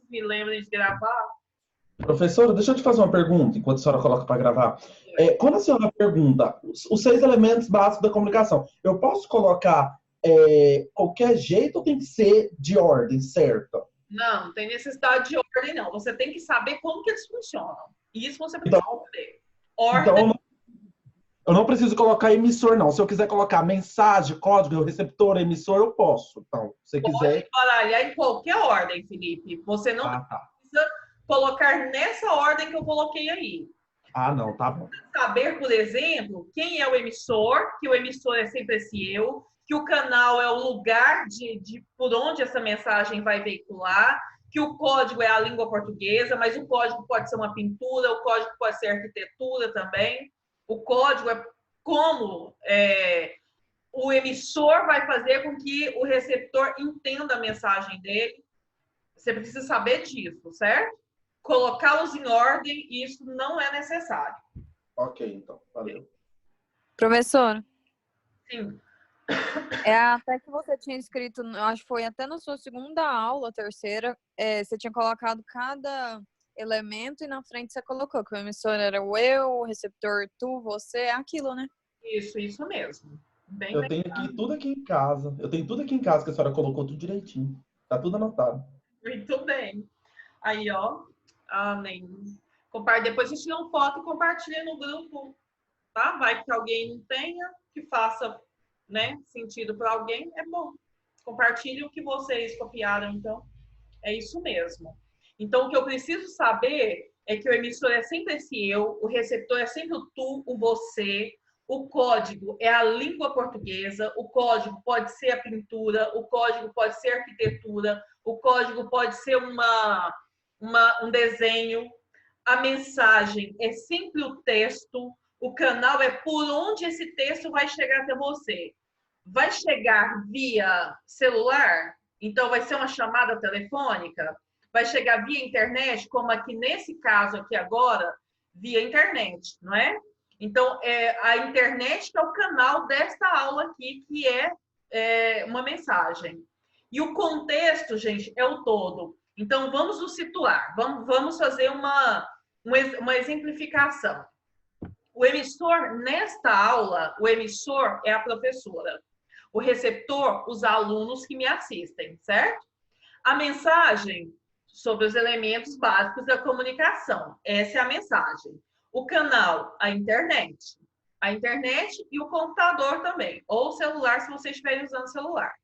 me lembrem de gravar. Professora, deixa eu te fazer uma pergunta, enquanto a senhora coloca para gravar. Quando a senhora pergunta os 6 elementos básicos da comunicação, eu posso colocar qualquer jeito ou tem que ser de ordem certa? Não tem necessidade de ordem, não. Você tem que saber como que eles funcionam. Isso você precisa Então, saber. então Ordem. eu não preciso colocar emissor, não. Se eu quiser colocar mensagem, código, receptor, emissor, eu posso. Então, se você quiser. Pode baralhar em qualquer ordem, Felipe. Você não Tá. precisa colocar nessa ordem que eu coloquei aí. Ah, não, tá bom. Saber, por exemplo, quem é o emissor, que o emissor é sempre esse eu, que o canal é o lugar por onde essa mensagem vai veicular, que o código é a língua portuguesa, mas o código pode ser uma pintura, o código pode ser arquitetura também. O código é como o emissor vai fazer com que o receptor entenda a mensagem dele. Você precisa saber disso, certo? Colocá-los em ordem, isso não é necessário. Ok, então. Valeu. Professor, Sim. até que você tinha escrito, acho que foi até na sua segunda aula, terceira, você tinha colocado cada elemento e na frente você colocou que o emissor era o eu, o receptor tu, você, é aquilo, né? Isso mesmo. Bem Eu tenho tudo aqui em casa. Eu tenho tudo aqui em casa que a senhora colocou tudo direitinho. Tá tudo anotado. Muito bem. Aí, ó. Amém. Depois a gente tira uma foto e compartilha no grupo, tá? Vai que alguém não tenha, que faça, né, sentido para alguém, é bom. Compartilhe o que vocês copiaram, então. É isso mesmo. Então, o que eu preciso saber é que o emissor é sempre esse eu, o receptor é sempre o tu, o você, o código é a língua portuguesa, o código pode ser a pintura, o código pode ser a arquitetura, o código pode ser um desenho, a mensagem é sempre o texto, o canal é por onde esse texto vai chegar até você. Vai chegar via celular? Então, vai ser uma chamada telefônica? Vai chegar via internet, como aqui nesse caso aqui agora, via internet, não é? Então, a internet que é o canal desta aula aqui, que é uma mensagem. E o contexto, gente, é o todo. Então, vamos nos situar. Vamos fazer uma exemplificação. O emissor, nesta aula, o emissor é a professora. O receptor, os alunos que me assistem, certo? A mensagem sobre os elementos básicos da comunicação. Essa é a mensagem. O canal, a internet. A internet e o computador também. Ou o celular, se vocês estiverem usando celular.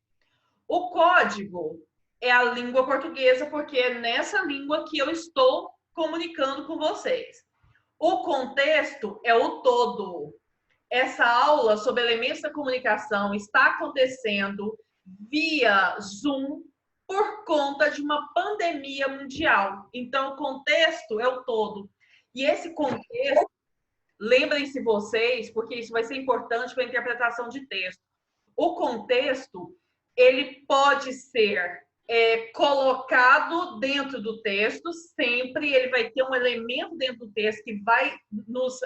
O código é a língua portuguesa, porque é nessa língua que eu estou comunicando com vocês. O contexto é o todo. Essa aula sobre elementos da comunicação está acontecendo via Zoom por conta de uma pandemia mundial. Então, o contexto é o todo. E esse contexto, lembrem-se vocês, porque isso vai ser importante para a interpretação de texto. O contexto, ele pode ser colocado dentro do texto, sempre ele vai ter um elemento dentro do texto que vai nos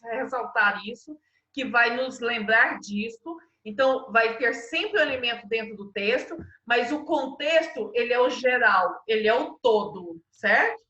ressaltar isso, que vai nos lembrar disso. Então, vai ter sempre um elemento dentro do texto, mas o contexto, ele é o geral, ele é o todo, certo?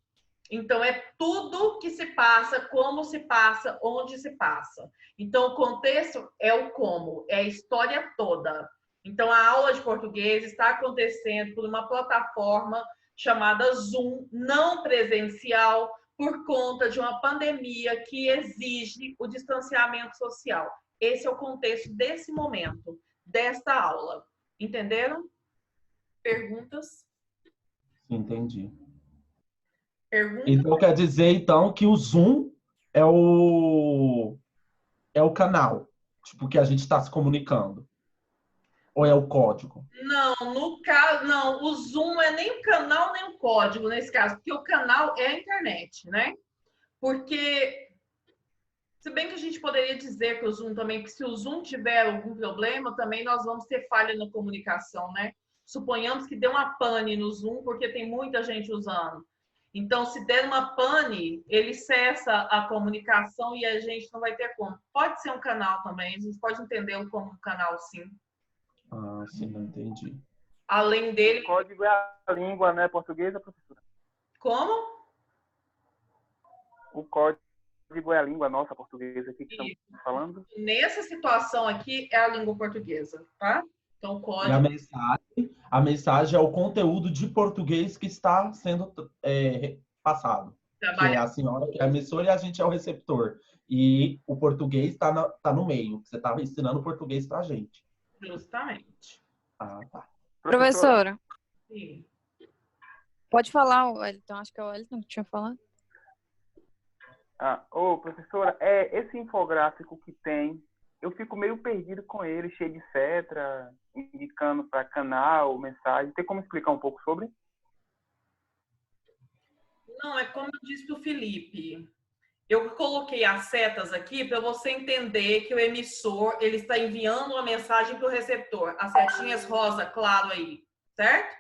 Então, é tudo que se passa, como se passa, onde se passa. Então, o contexto é o como, é a história toda. Então, a aula de português está acontecendo por uma plataforma chamada Zoom, não presencial, por conta de uma pandemia que exige o distanciamento social. Esse é o contexto desse momento, desta aula. Entenderam? Perguntas? Entendi. Perguntas? Então, quer dizer, então, que o Zoom é o canal, tipo, que a gente está se comunicando. Ou é o código? Não, no caso, não. O Zoom não é nem o canal, nem o código nesse caso, porque o canal é a internet, né? Porque, se bem que a gente poderia dizer que o Zoom também, que se o Zoom tiver algum problema, também nós vamos ter falha na comunicação, né? Suponhamos que dê uma pane no Zoom, porque tem muita gente usando. Então, se der uma pane, ele cessa a comunicação e a gente não vai ter como. Pode ser um canal também, a gente pode entendê-lo como um canal, sim. Ah, sim, não entendi. Além dele... O código é a língua, né, portuguesa, professora? Como? O código é a língua nossa portuguesa aqui que estamos falando? Nessa situação aqui é a língua portuguesa, tá? Então, o E código... a mensagem é o conteúdo de português que está sendo passado. Que é a senhora que é a emissora e a gente é o receptor. E o português tá no meio. Você estava ensinando português pra gente. Justamente. Ah, tá. Professora, Sim. pode falar, Wellington. Acho que é o Wellington que tinha falado. Professora, esse infográfico que tem, eu fico meio perdido com ele, cheio de setra, indicando para canal, mensagem. Tem como explicar um pouco sobre? Não, é como eu disse para o Felipe. Eu coloquei as setas aqui para você entender que o emissor ele está enviando uma mensagem para o receptor. As setinhas rosa, claro aí, certo?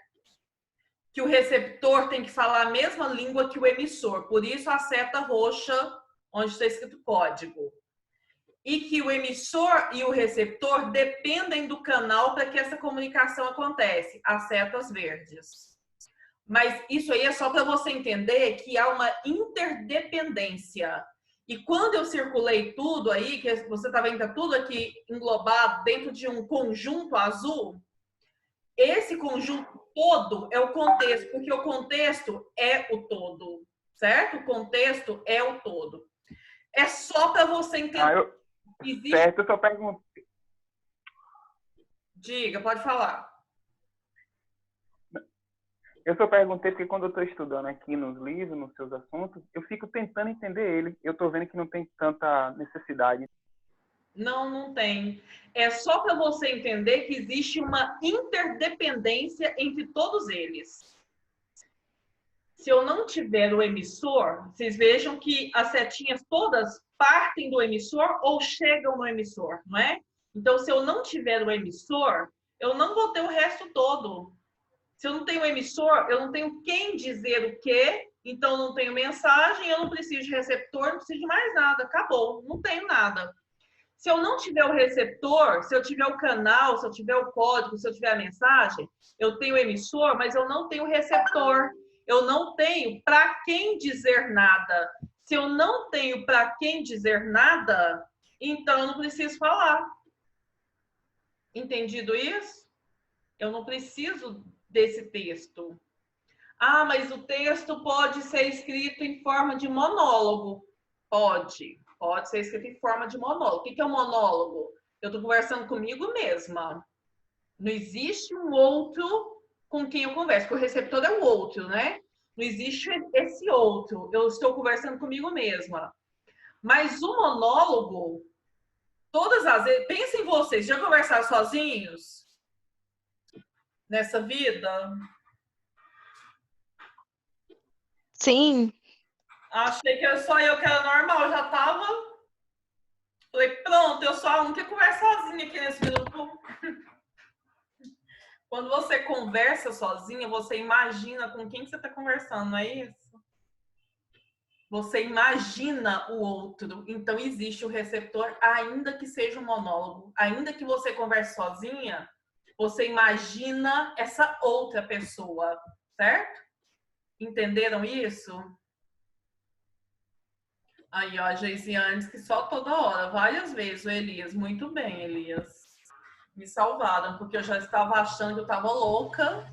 Que o receptor tem que falar a mesma língua que o emissor. Por isso a seta roxa, onde está escrito código. E que o emissor e o receptor dependem do canal para que essa comunicação acontece. As setas verdes. Mas isso aí é só para você entender que há uma interdependência. E quando eu circulei tudo aí, que você está vendo tudo aqui englobado dentro de um conjunto azul, esse conjunto todo é o contexto, porque o contexto é o todo, certo? O contexto é o todo. É só para você entender. Certo, eu só pergunto. Diga, pode falar. Eu só perguntei porque quando eu estou estudando aqui nos livros, nos seus assuntos, eu fico tentando entender ele. Eu estou vendo que não tem tanta necessidade. Não, não tem. É só para você entender que existe uma interdependência entre todos eles. Se eu não tiver o emissor, vocês vejam que as setinhas todas partem do emissor ou chegam no emissor, não é? Então, se eu não tiver o emissor, eu não vou ter o resto todo. Se eu não tenho emissor, eu não tenho quem dizer o quê, então eu não tenho mensagem, eu não preciso de receptor, não preciso de mais nada, acabou, não tenho nada. Se eu não tiver o receptor, se eu tiver o canal, se eu tiver o código, se eu tiver a mensagem, eu tenho o emissor, mas eu não tenho o receptor. Eu não tenho para quem dizer nada. Se eu não tenho para quem dizer nada, então eu não preciso falar. Entendido isso? Eu não preciso desse texto. Ah, mas o texto pode ser escrito em forma de monólogo. Pode ser escrito em forma de monólogo. O que é um monólogo? Eu estou conversando comigo mesma. Não existe um outro com quem eu converso, porque o receptor é o outro, né? Não existe esse outro. Eu estou conversando comigo mesma. Mas o monólogo, todas as vezes... Pensem em vocês, já conversaram sozinhos? Nessa vida? Sim. Achei que era só eu que era normal, já tava. Falei, pronto, eu sou a única que conversa sozinha aqui nesse grupo. Quando você conversa sozinha, você imagina com quem que você está conversando, não é isso? Você imagina o outro. Então, existe o receptor, ainda que seja um monólogo. Ainda que você converse sozinha, você imagina essa outra pessoa, certo? Entenderam isso? Aí, ó, a Geisiane que só toda hora, várias vezes, o Elias. Muito bem, Elias. Me salvaram, porque eu já estava achando que eu estava louca.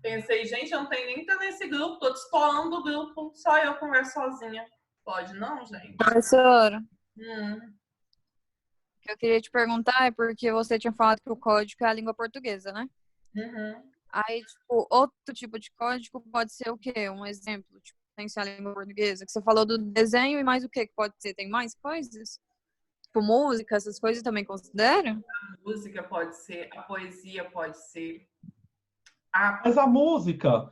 Pensei, gente, eu não tenho nem que estar nesse grupo, tô destoando do grupo, só eu converso sozinha. Pode não, gente? Professora, o que eu queria te perguntar é porque você tinha falado que o código é a língua portuguesa, né? Uhum. Aí, tipo, outro tipo de código pode ser o quê? Um exemplo, tipo, sem ser a língua portuguesa, que você falou do desenho e mais o quê que pode ser? Tem mais coisas? Tipo, música, essas coisas também considera? A música pode ser, a poesia pode ser. Mas a música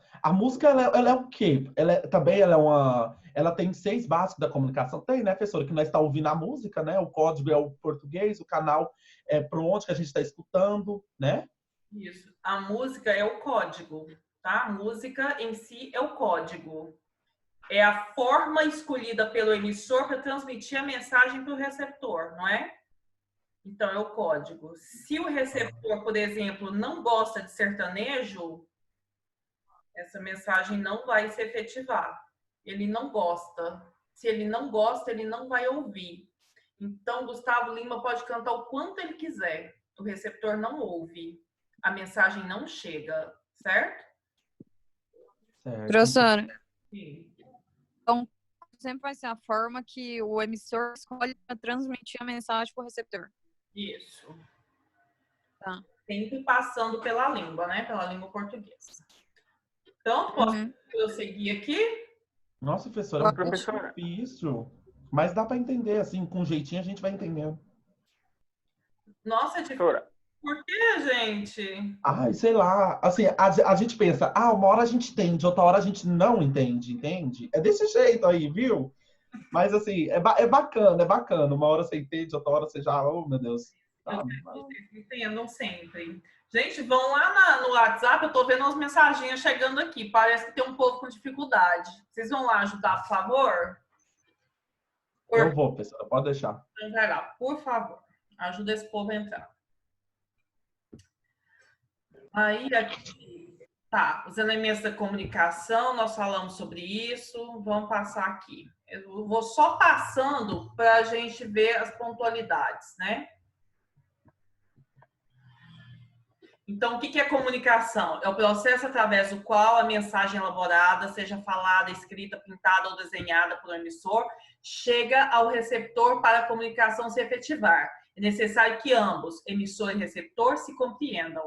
ela é o quê? Ela tem 6 básicos da comunicação. Tem, né, professora? Que nós está ouvindo a música, né? O código é o português, o canal é para onde que a gente está escutando, né? Isso. A música é o código, tá? A música em si é o código. É a forma escolhida pelo emissor para transmitir a mensagem para o receptor, não é? Então, é o código. Se o receptor, por exemplo, não gosta de sertanejo, essa mensagem não vai se efetivar. Ele não gosta. Se ele não gosta, ele não vai ouvir. Então, Gustavo Lima pode cantar o quanto ele quiser. O receptor não ouve. A mensagem não chega, certo? Certo. Professora, Sim. então sempre vai ser a forma que o emissor escolhe para transmitir a mensagem para o receptor. Isso. Tá. Sempre passando pela língua, né? Pela língua portuguesa. Então, posso prosseguir aqui? Nossa, professora, é um pouco Professora, difícil. Mas dá para entender, assim, com um jeitinho a gente vai entendendo. Nossa, é difícil. professora, Por que, gente? Ai, sei lá. Assim, a gente pensa, uma hora a gente entende, outra hora a gente não entende, entende? É desse jeito aí, viu? Mas, assim, é bacana, é bacana. Uma hora você entende, outra hora você já, oh, meu Deus. Eu Tá, quero que vocês entendam sempre. Gente, vão lá no WhatsApp, eu tô vendo umas mensaginhas chegando aqui. Parece que tem um povo com dificuldade. Vocês vão lá ajudar, por favor? eu vou, professora, pode deixar. Então, vai lá, por favor. Ajuda esse povo a entrar. Aí, aqui, tá, os elementos da comunicação, nós falamos sobre isso. Vamos passar aqui. Eu vou só passando para a gente ver as pontualidades, né? Então, o que é comunicação? É o processo através do qual a mensagem elaborada, seja falada, escrita, pintada ou desenhada pelo emissor, chega ao receptor para a comunicação se efetivar. É necessário que ambos, emissor e receptor, se compreendam.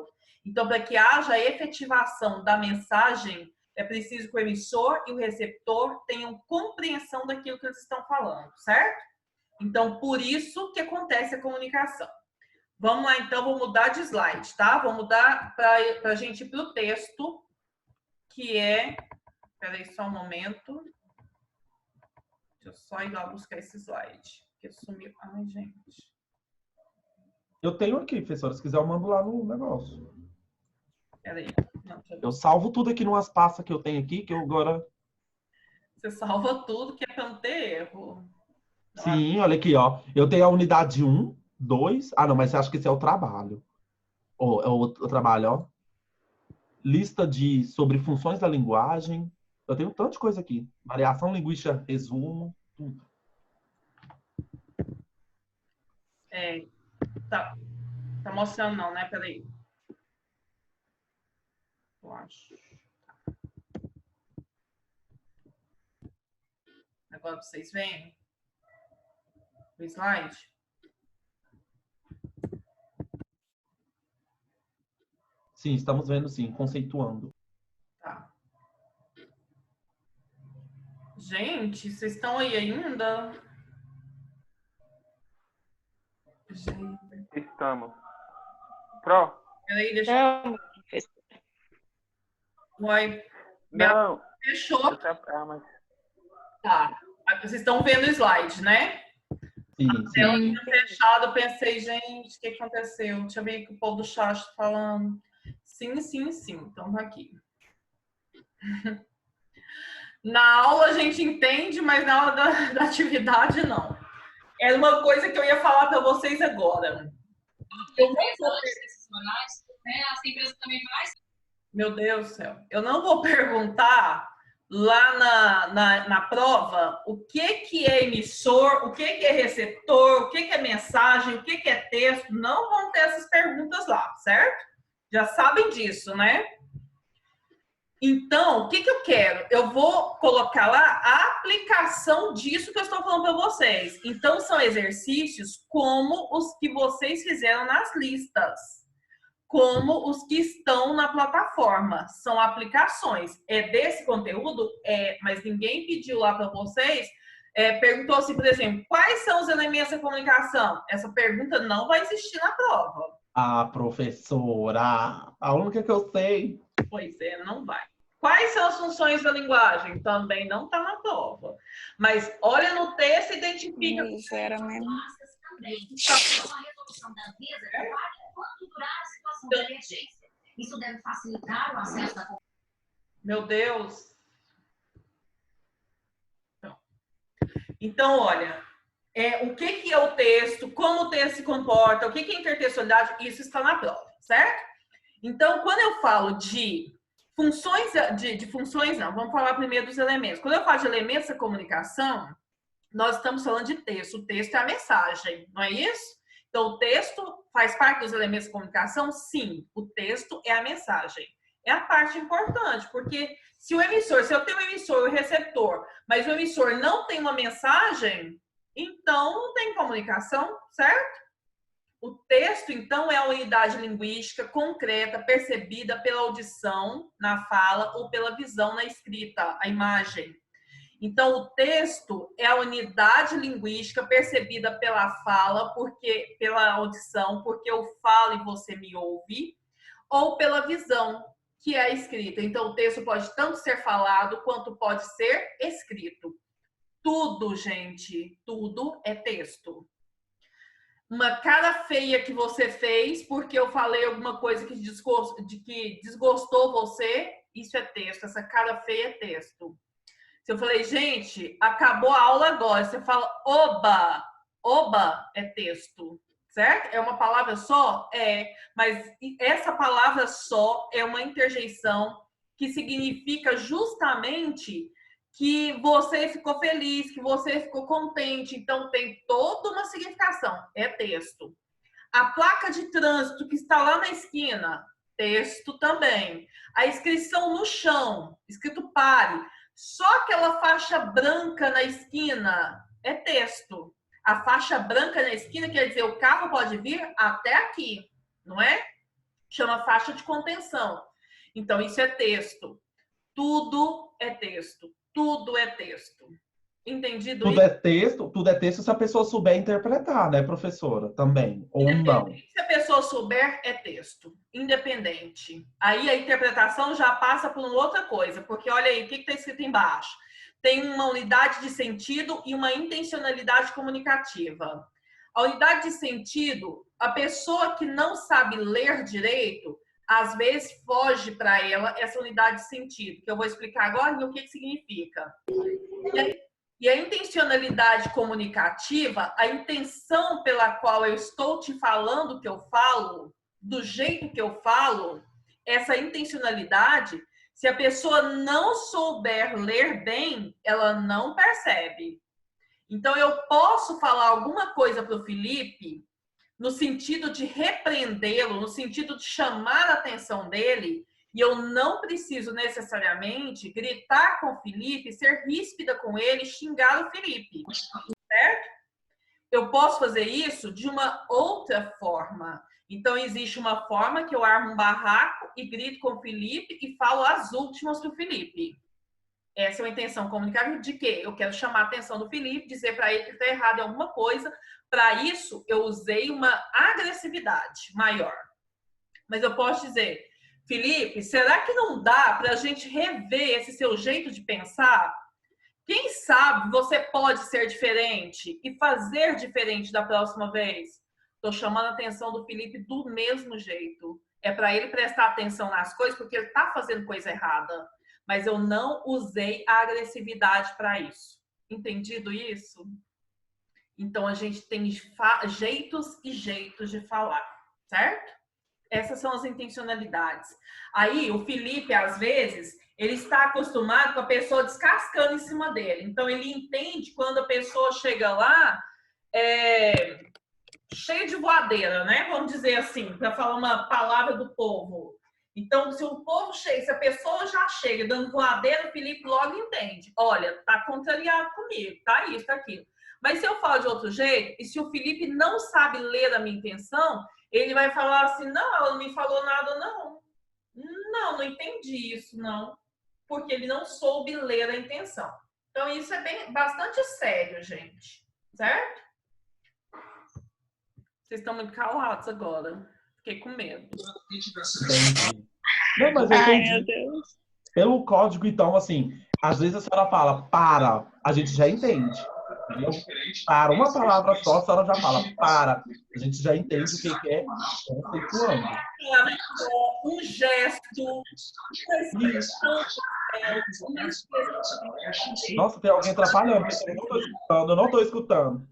Então, para que haja a efetivação da mensagem, é preciso que o emissor e o receptor tenham compreensão daquilo que eles estão falando, certo? Então, por isso que acontece a comunicação. Vamos lá, então, vou mudar de slide, tá? Vou mudar para a gente ir para o texto, que é... Espera aí só um momento. Deixa eu só ir lá buscar esse slide, que sumiu. Ai, gente. Eu tenho aqui, professora, se quiser eu mando lá no negócio. Espera aí. Não, deixa eu ver. Eu salvo tudo aqui numas pastas que eu tenho aqui, que eu agora... Você salva tudo, que é para não ter erro. Sim, olha aqui, ó. Eu tenho a unidade 1, 2... Ah, não, mas você acha que esse é o trabalho. É o trabalho, ó. Lista sobre funções da linguagem. Eu tenho um tanto de coisa aqui. Variação linguística, resumo, tudo. É, tá mostrando não, né? Peraí. Eu acho. Agora vocês veem o slide. Sim, estamos vendo sim, conceituando. Tá. Gente, vocês estão aí ainda? Gente. estamos. Pro? Peraí, deixa eu... Não, Uai, Não. fechou. Mas... Tá. Vocês estão vendo o slide, né? Sim, Ela sim. tinha fechado, eu pensei, gente, o que aconteceu? Deixa eu ver que o povo do chat tá falando. Sim, sim, sim. Então tá aqui. Na aula a gente entende, mas na hora da atividade não. Era uma coisa que eu ia falar para vocês agora. As empresas também fazem. Meu Deus do céu. Eu não vou perguntar lá na prova o que é emissor, o que é receptor, o que é mensagem, o que é texto. Não vão ter essas perguntas lá, certo? Já sabem disso, né? Então, o que eu quero? Eu vou colocar lá a aplicação disso que eu estou falando para vocês. Então, são exercícios como os que vocês fizeram nas listas, como os que estão na plataforma. São aplicações. É desse conteúdo? É, mas ninguém pediu lá para vocês. Perguntou assim, por exemplo, quais são os elementos da comunicação? Essa pergunta não vai existir na prova. Ah, professora, a única que eu sei. Pois é, não vai. Quais são as funções da linguagem? Também não está na prova. Mas olha no texto e identifica. isso era mesmo. Isso deve facilitar o acesso da... Meu Deus. Então, olha, o que é o texto, como o texto se comporta, o que é intertextualidade, isso está na prova, certo? Então, quando eu falo de funções, de funções não, vamos falar primeiro dos elementos. Quando eu falo de elementos da comunicação, nós estamos falando de texto. O texto é a mensagem, não é isso? Então, o texto faz parte dos elementos de comunicação? Sim, o texto é a mensagem. É a parte importante, porque se eu tenho um emissor e um receptor, mas o emissor não tem uma mensagem, então não tem comunicação, certo? O texto, então, é a unidade linguística concreta, percebida pela audição na fala ou pela visão na escrita, a imagem. Então, o texto é a unidade linguística percebida pela fala, pela audição, porque eu falo e você me ouve, ou pela visão, que é a escrita. Então, o texto pode tanto ser falado quanto pode ser escrito. Tudo, gente, tudo é texto. Uma cara feia que você fez porque eu falei alguma coisa que desgostou você, isso é texto. Essa cara feia é texto. Se eu falei, gente, acabou a aula agora, você fala oba, oba é texto, certo? É uma palavra só? É, mas essa palavra só é uma interjeição que significa justamente que você ficou feliz, que você ficou contente, então tem toda uma significação, é texto. A placa de trânsito que está lá na esquina, texto também. A inscrição no chão, escrito pare. Só aquela faixa branca na esquina é texto. A faixa branca na esquina quer dizer o carro pode vir até aqui, não é? Chama faixa de contenção. Então, isso é texto. Tudo é texto. Tudo é texto. Entendido Tudo isso? tudo é texto se a pessoa souber interpretar, né, professora? Também, ou não. Se a pessoa souber, é texto. Independente. Aí a interpretação já passa por uma outra coisa, porque olha aí, o que está escrito embaixo? Tem uma unidade de sentido e uma intencionalidade comunicativa. A unidade de sentido, a pessoa que não sabe ler direito, às vezes foge para ela essa unidade de sentido, que eu vou explicar agora e o que significa. E a intencionalidade comunicativa, a intenção pela qual eu estou te falando o que eu falo, do jeito que eu falo, essa intencionalidade, se a pessoa não souber ler bem, ela não percebe. Então, eu posso falar alguma coisa para o Felipe no sentido de repreendê-lo, no sentido de chamar a atenção dele, e eu não preciso necessariamente gritar com o Felipe, ser ríspida com ele, xingar o Felipe, certo? Eu posso fazer isso de uma outra forma. Então, existe uma forma que eu armo um barraco e grito com o Felipe e falo as últimas do Felipe. Essa é uma intenção comunicativa de quê? Eu quero chamar a atenção do Felipe, dizer para ele que está errado em alguma coisa. Para isso, eu usei uma agressividade maior. Mas eu posso dizer, Felipe, será que não dá para a gente rever esse seu jeito de pensar? Quem sabe você pode ser diferente e fazer diferente da próxima vez? Estou chamando a atenção do Felipe do mesmo jeito. É para ele prestar atenção nas coisas, porque ele está fazendo coisa errada. Mas eu não usei a agressividade para isso. Entendido isso? Então, a gente tem jeitos e jeitos de falar, certo? Essas são as intencionalidades. Aí, o Felipe, às vezes, ele está acostumado com a pessoa descascando em cima dele. Então, ele entende quando a pessoa chega lá cheio de voadeira, né? Vamos dizer assim, para falar uma palavra do povo. Então, se o povo chega, se a pessoa já chega dando voadeira, o Felipe logo entende. Olha, tá contrariado comigo, tá isso, tá aquilo. Mas se eu falo de outro jeito, e se o Felipe não sabe ler a minha intenção, ele vai falar assim, não, ela não me falou nada, não. Não entendi isso, não. Porque ele não soube ler a intenção. Então, isso é bastante sério, gente. Certo? Vocês estão muito calados agora. Fiquei com medo. Entendi. Não, mas eu entendi. Ai, meu Deus. Pelo código, então, assim, às vezes a senhora fala para, a gente já entende. Entendeu? Para uma palavra só, a senhora já fala para. A gente já entende o que é conceituando. Um gesto, Nossa, tem alguém atrapalhando. Eu não estou escutando.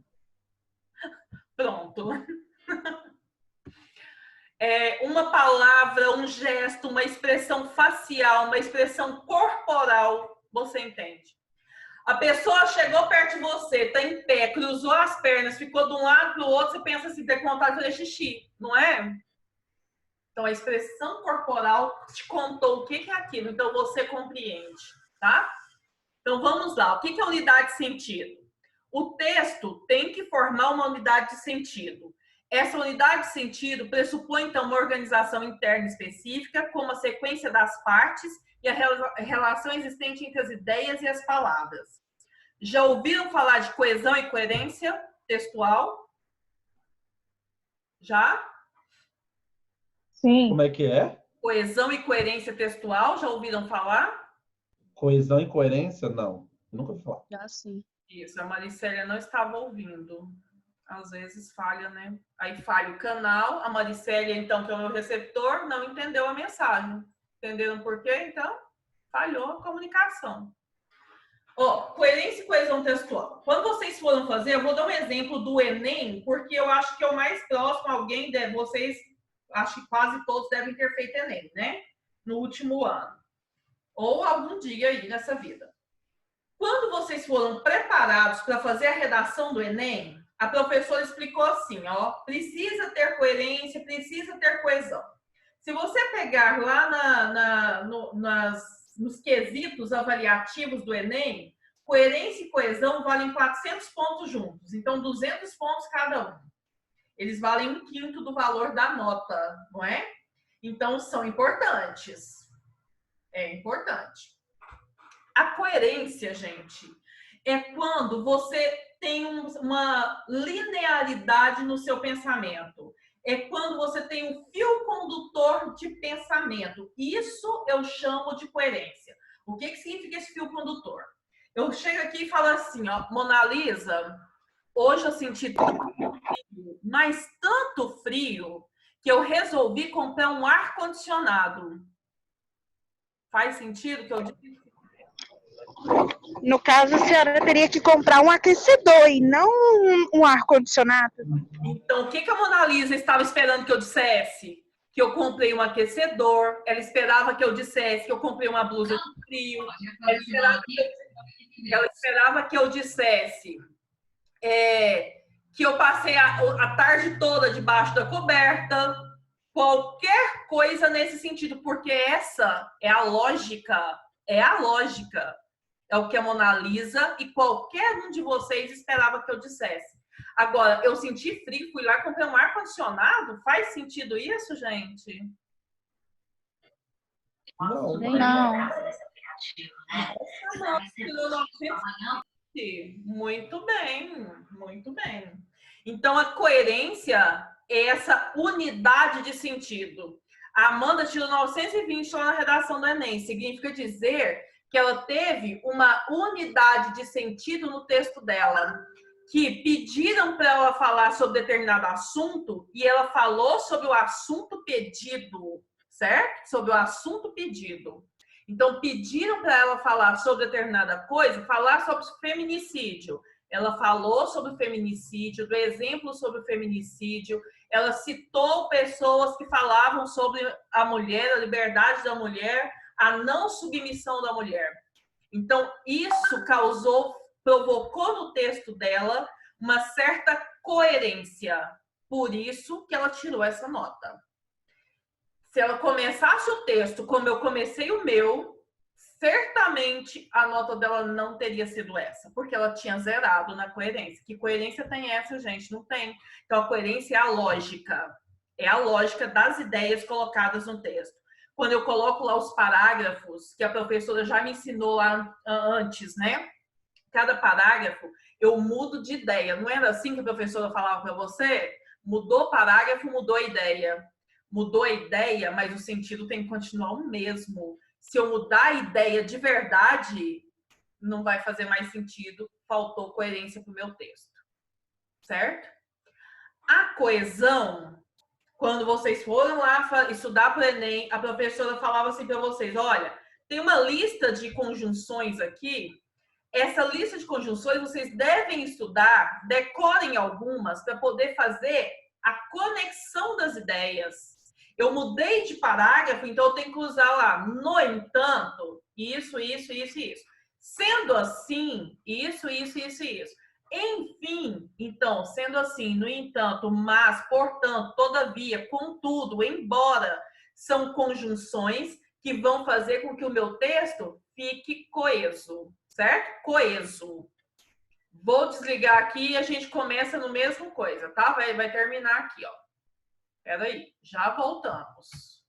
Pronto. Uma palavra, um gesto, uma expressão facial, uma expressão corporal, você entende? A pessoa chegou perto de você, tá em pé, cruzou as pernas, ficou de um lado para o outro, você pensa assim, tem vontade de fazer xixi, não é? Então, a expressão corporal te contou o que é aquilo, então você compreende, tá? Então, vamos lá. O que é unidade de sentido? O texto tem que formar uma unidade de sentido. Essa unidade de sentido pressupõe, então, uma organização interna específica, como a sequência das partes e a relação existente entre as ideias e as palavras. Já ouviram falar de coesão e coerência textual? Já? Sim. Como é que é? Coesão e coerência textual, já ouviram falar? Coesão e coerência? Não. Nunca ouvi falar. Já sim. Isso, a Maricélia não estava ouvindo. Às vezes falha, né? Aí falha o canal, a Maricélia, então, que é o meu receptor, não entendeu a mensagem. Entenderam por quê? Então, falhou a comunicação. Coerência e coesão textual. Quando vocês foram fazer, eu vou dar um exemplo do Enem, porque eu acho que é o mais próximo, alguém de vocês, acho que quase todos devem ter feito Enem, né? No último ano. Ou algum dia aí nessa vida. Quando vocês foram preparados para fazer a redação do Enem, a professora explicou assim, precisa ter coerência, precisa ter coesão. Se você pegar lá nos quesitos avaliativos do Enem, coerência e coesão valem 400 pontos juntos, então 200 pontos cada um. Eles valem 1/5 do valor da nota, não é? Então, são importantes. É importante. A coerência, gente, é quando você tem uma linearidade no seu pensamento. É quando você tem um fio condutor de pensamento. Isso eu chamo de coerência. O que significa esse fio condutor? Eu chego aqui e falo assim, Mona Lisa, hoje eu senti tanto frio, mas tanto frio, que eu resolvi comprar um ar-condicionado. Faz sentido o que eu disse? No caso, a senhora teria que comprar um aquecedor e não um ar-condicionado. Então, o que a Mona Lisa estava esperando que eu dissesse? Que eu comprei um aquecedor. Ela esperava que eu dissesse que eu comprei uma blusa de frio. Ela esperava que eu dissesse que eu passei a tarde toda debaixo da coberta. Qualquer coisa nesse sentido, porque essa é a lógica. É a lógica. É o que a Mona Lisa e qualquer um de vocês esperava que eu dissesse. Agora, eu senti frio, fui lá, comprei um ar-condicionado? Faz sentido isso, gente? Não. Não. Muito bem, muito bem. Então, a coerência é essa unidade de sentido. A Amanda tirou 920 lá na redação do Enem. Significa dizer que ela teve uma unidade de sentido no texto dela, que pediram para ela falar sobre determinado assunto e ela falou sobre o assunto pedido, certo? Sobre o assunto pedido. Então, pediram para ela falar sobre determinada coisa, falar sobre feminicídio. Ela falou sobre o feminicídio, do exemplo sobre o feminicídio. Ela citou pessoas que falavam sobre a mulher, a liberdade da mulher, a não submissão da mulher. Então, isso provocou no texto dela uma certa coerência. Por isso que ela tirou essa nota. Se ela começasse o texto como eu comecei o meu, certamente a nota dela não teria sido essa, porque ela tinha zerado na coerência. Que coerência tem essa, gente? Não tem. Então, a coerência é a lógica. É a lógica das ideias colocadas no texto. Quando eu coloco lá os parágrafos, que a professora já me ensinou lá antes, né? Cada parágrafo, eu mudo de ideia. Não era assim que a professora falava para você? Mudou o parágrafo, mudou a ideia. Mudou a ideia, mas o sentido tem que continuar o mesmo. Se eu mudar a ideia de verdade, não vai fazer mais sentido. Faltou coerência para o meu texto. Certo? A coesão... Quando vocês foram lá estudar para o Enem, a professora falava assim para vocês, olha, tem uma lista de conjunções aqui essa lista de conjunções vocês devem estudar, decorem algumas para poder fazer a conexão das ideias. Eu mudei de parágrafo, então eu tenho que usar lá, no entanto, isso. Sendo assim, isso. Enfim, então, sendo assim, no entanto, mas, portanto, todavia, contudo, embora, são conjunções que vão fazer com que o meu texto fique coeso, certo? Coeso. Vou desligar aqui e a gente começa no mesmo coisa, tá? Vai terminar aqui, ó. Peraí, já voltamos.